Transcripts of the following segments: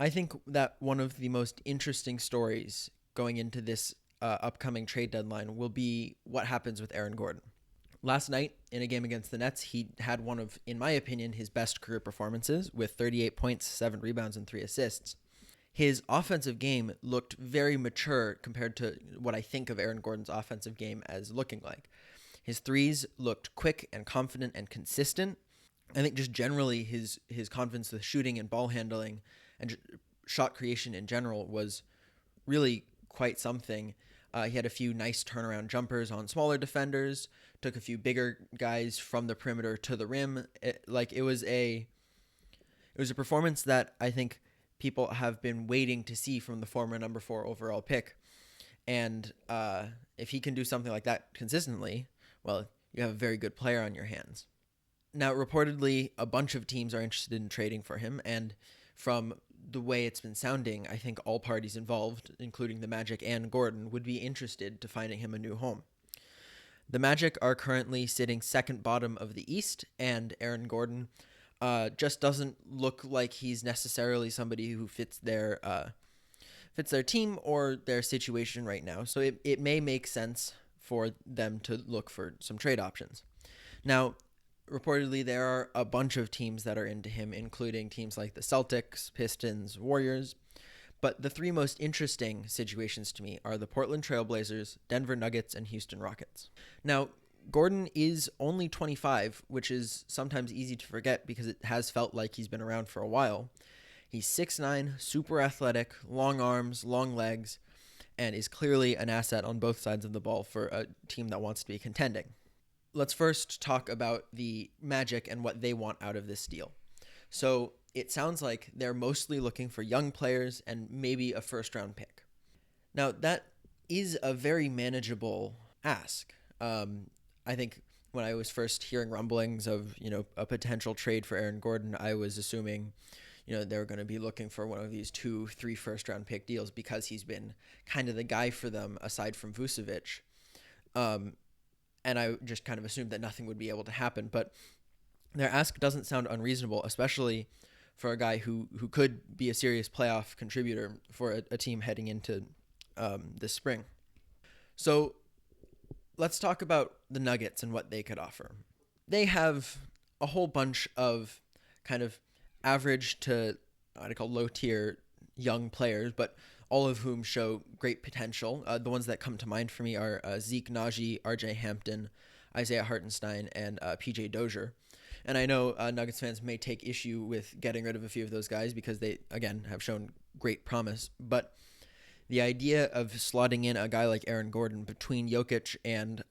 I think that one of the most interesting stories going into this upcoming trade deadline will be what happens with Aaron Gordon. Last night, in a game against the Nets, he had one of, in my opinion, his best career performances with 38 points, 7 rebounds, and 3 assists. His offensive game looked very mature compared to what I think of Aaron Gordon's offensive game as looking like. His threes looked quick and confident and consistent. I think just generally his confidence with shooting and ball handling and shot creation in general was really quite something. He had a few nice turnaround jumpers on smaller defenders, took a few bigger guys from the perimeter to the rim. It was a performance that I think people have been waiting to see from the former number 4 overall pick. And if he can do something like that consistently, well, you have a very good player on your hands. Now, reportedly, a bunch of teams are interested in trading for him, and from the way it's been sounding, I think all parties involved, including the Magic and Gordon, would be interested to finding him a new home. The Magic are currently sitting second bottom of the East, and Aaron Gordon just doesn't look like he's necessarily somebody who fits their team or their situation right now. So it may make sense for them to look for some trade options. Now, reportedly, there are a bunch of teams that are into him, including teams like the Celtics, Pistons, Warriors. But the 3 most interesting situations to me are the Portland Trail Blazers, Denver Nuggets, and Houston Rockets. Now, Gordon is only 25, which is sometimes easy to forget because it has felt like he's been around for a while. He's 6'9", super athletic, long arms, long legs, and is clearly an asset on both sides of the ball for a team that wants to be contending. Let's first talk about the Magic and what they want out of this deal. So it sounds like they're mostly looking for young players and maybe a first-round pick. Now, that is a very manageable ask. I think when I was first hearing rumblings of, a potential trade for Aaron Gordon, I was assuming, they were going to be looking for one of these 2-3 first-round pick deals because he's been kind of the guy for them aside from Vucevic. And I just kind of assumed that nothing would be able to happen. But their ask doesn't sound unreasonable, especially for a guy who could be a serious playoff contributor for a team heading into this spring. So let's talk about the Nuggets and what they could offer. They have a whole bunch of kind of average to I'd call low-tier young players, but all of whom show great potential. The ones that come to mind for me are Zeke Naji, RJ Hampton, Isaiah Hartenstein, and PJ Dozier. And I know Nuggets fans may take issue with getting rid of a few of those guys because they, again, have shown great promise. But the idea of slotting in a guy like Aaron Gordon between Jokic and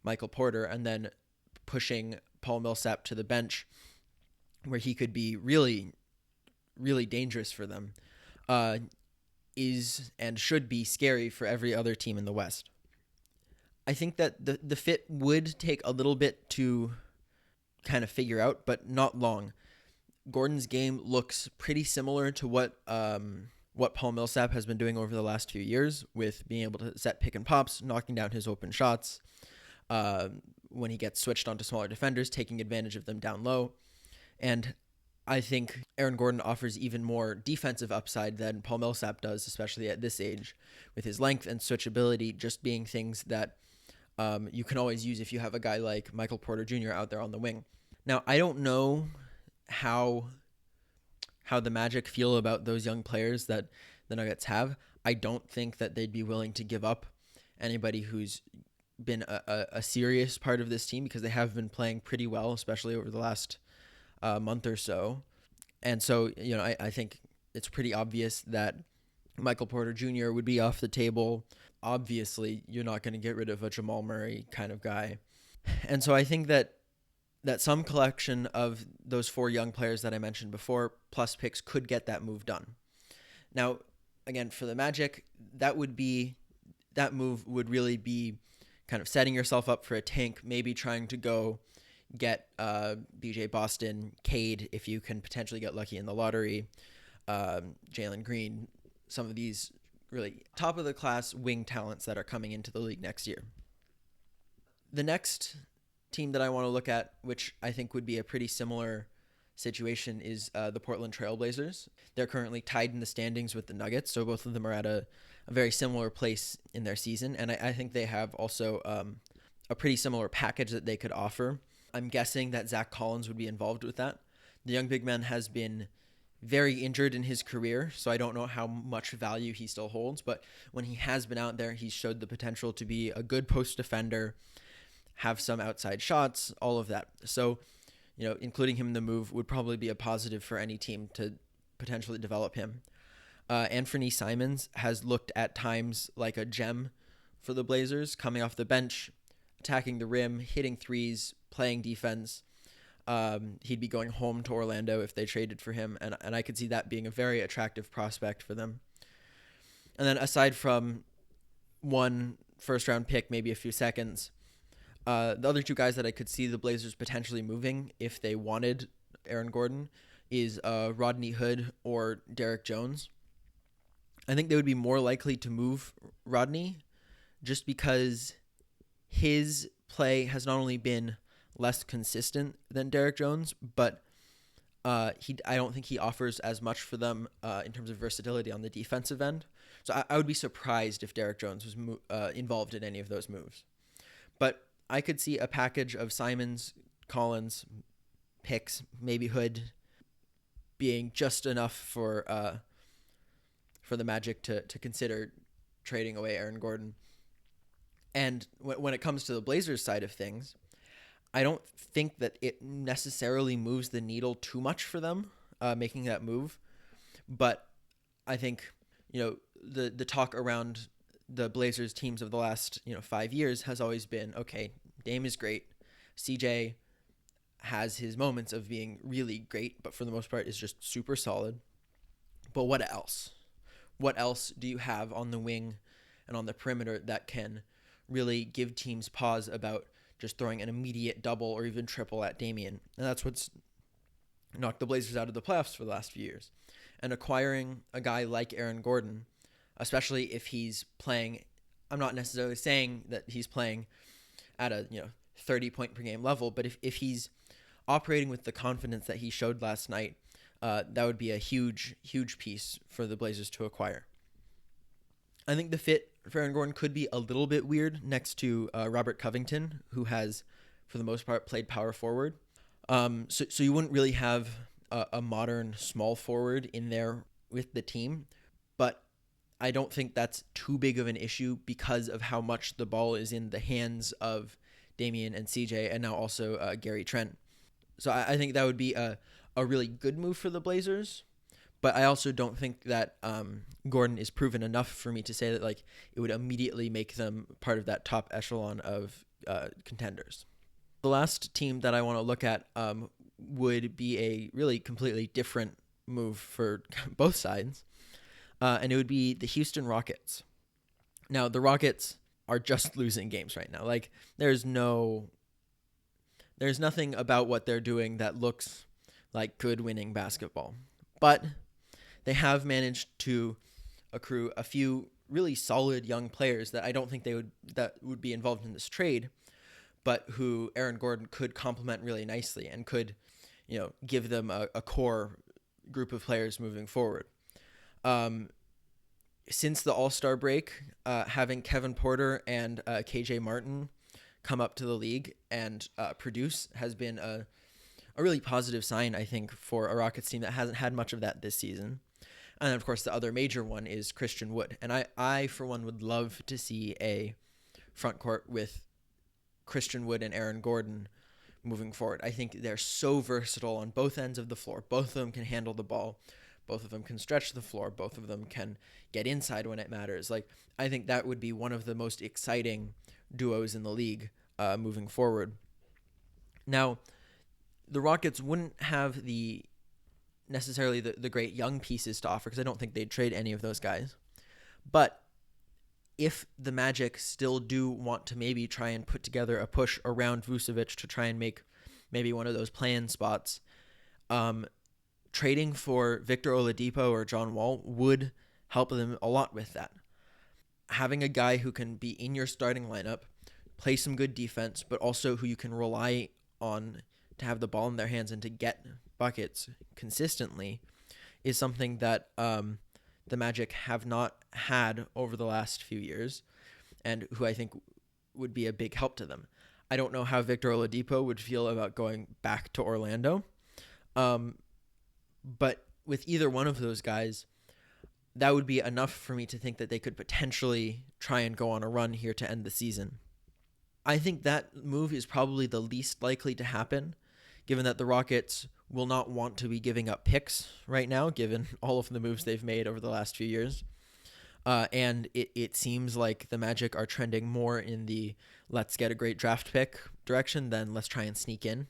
Michael Porter and then pushing Paul Millsap to the bench where he could be really, really dangerous for them is and should be scary for every other team in the West. I think that the fit would take a little bit to kind of figure out, but not long. Gordon's game looks pretty similar to what Paul Millsap has been doing over the last few years, with being able to set pick and pops, knocking down his open shots, when he gets switched onto smaller defenders, taking advantage of them down low. And I think Aaron Gordon offers even more defensive upside than Paul Millsap does, especially at this age, with his length and switchability just being things that you can always use if you have a guy like Michael Porter Jr. out there on the wing. Now, I don't know how the Magic feel about those young players that the Nuggets have. I don't think that they'd be willing to give up anybody who's been a serious part of this team, because they have been playing pretty well, especially over the last month or so. And so, I think it's pretty obvious that Michael Porter Jr. would be off the table. Obviously, you're not going to get rid of a Jamal Murray kind of guy. And so I think that some collection of those 4 young players that I mentioned before, plus picks, could get that move done. Now, again, for the Magic, that move would really be kind of setting yourself up for a tank, maybe trying to go get BJ Boston, Cade, if you can potentially get lucky in the lottery, Jalen Green, some of these really top-of-the-class wing talents that are coming into the league next year. The next team that I want to look at, which I think would be a pretty similar situation is the Portland Trailblazers. They're currently tied in the standings with the Nuggets, so both of them are at a very similar place in their season, and I think they have also a pretty similar package that they could offer. I'm guessing that Zach Collins would be involved with that. The young big man has been very injured in his career, so I don't know how much value he still holds, but when he has been out there, he's showed the potential to be a good post defender, have some outside shots, all of that. So, including him in the move would probably be a positive for any team to potentially develop him. Anthony Simons has looked at times like a gem for the Blazers, coming off the bench, attacking the rim, hitting threes, playing defense. He'd be going home to Orlando if they traded for him, and I could see that being a very attractive prospect for them. And then aside from one first-round pick, maybe a few seconds, the other two guys that I could see the Blazers potentially moving if they wanted Aaron Gordon is Rodney Hood or Derek Jones. I think they would be more likely to move Rodney just because his play has not only been less consistent than Derek Jones, but I don't think he offers as much for them in terms of versatility on the defensive end. So I would be surprised if Derek Jones was involved in any of those moves. But I could see a package of Simons, Collins, picks, maybe Hood being just enough for the Magic to consider trading away Aaron Gordon. And when it comes to the Blazers side of things, I don't think that it necessarily moves the needle too much for them, making that move. But I think, the talk around the Blazers teams of the last, 5 years has always been, okay, Dame is great. CJ has his moments of being really great, but for the most part is just super solid. But what else? What else do you have on the wing and on the perimeter that can really give teams pause about just throwing an immediate double or even triple at Damian? And that's what's knocked the Blazers out of the playoffs for the last few years. And acquiring a guy like Aaron Gordon, especially if he's playing, I'm not necessarily saying that he's playing at a 30-point per game level, but if he's operating with the confidence that he showed last night, that would be a huge piece for the Blazers to acquire. I think the fit for Aaron Gordon could be a little bit weird next to Robert Covington, who has, for the most part, played power forward. So you wouldn't really have a modern small forward in there with the team, but I don't think that's too big of an issue because of how much the ball is in the hands of Damian and CJ and now also Gary Trent. So I think that would be a really good move for the Blazers. But I also don't think that Gordon is proven enough for me to say that it would immediately make them part of that top echelon of contenders. The last team that I want to look at would be a really completely different move for both sides, and it would be the Houston Rockets. Now, the Rockets are just losing games right now. There's nothing about what they're doing that looks like good winning basketball. But they have managed to accrue a few really solid young players that I don't think that would be involved in this trade, but who Aaron Gordon could complement really nicely and could, give them a core group of players moving forward. Since the All-Star break, having Kevin Porter and KJ Martin come up to the league and produce has been a really positive sign, I think, for a Rockets team that hasn't had much of that this season. And then, of course, the other major one is Christian Wood. And I, for one, would love to see a front court with Christian Wood and Aaron Gordon moving forward. I think they're so versatile on both ends of the floor. Both of them can handle the ball. Both of them can stretch the floor. Both of them can get inside when it matters. I think that would be one of the most exciting duos in the league moving forward. Now, the Rockets wouldn't have necessarily the great young pieces to offer because I don't think they'd trade any of those guys. But if the Magic still do want to maybe try and put together a push around Vucevic to try and make maybe one of those play-in spots, trading for Victor Oladipo or John Wall would help them a lot with that. Having a guy who can be in your starting lineup, play some good defense, but also who you can rely on to have the ball in their hands and to get buckets consistently is something that the Magic have not had over the last few years, and who I think would be a big help to them. I don't know how Victor Oladipo would feel about going back to Orlando, but with either one of those guys, that would be enough for me to think that they could potentially try and go on a run here to end the season. I think that move is probably the least likely to happen, given that the Rockets will not want to be giving up picks right now, given all of the moves they've made over the last few years. And it seems like the Magic are trending more in the let's get a great draft pick direction than let's try and sneak in.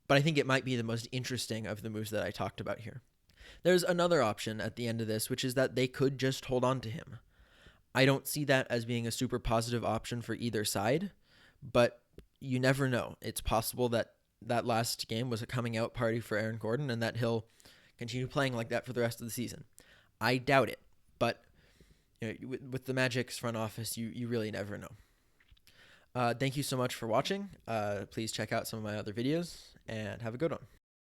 But I think it might be the most interesting of the moves that I talked about here. There's another option at the end of this, which is that they could just hold on to him. I don't see that as being a super positive option for either side, but you never know. It's possible that that last game was a coming out party for Aaron Gordon and that he'll continue playing like that for the rest of the season. I doubt it, but with the Magic's front office, you really never know. Thank you so much for watching. Please check out some of my other videos and have a good one.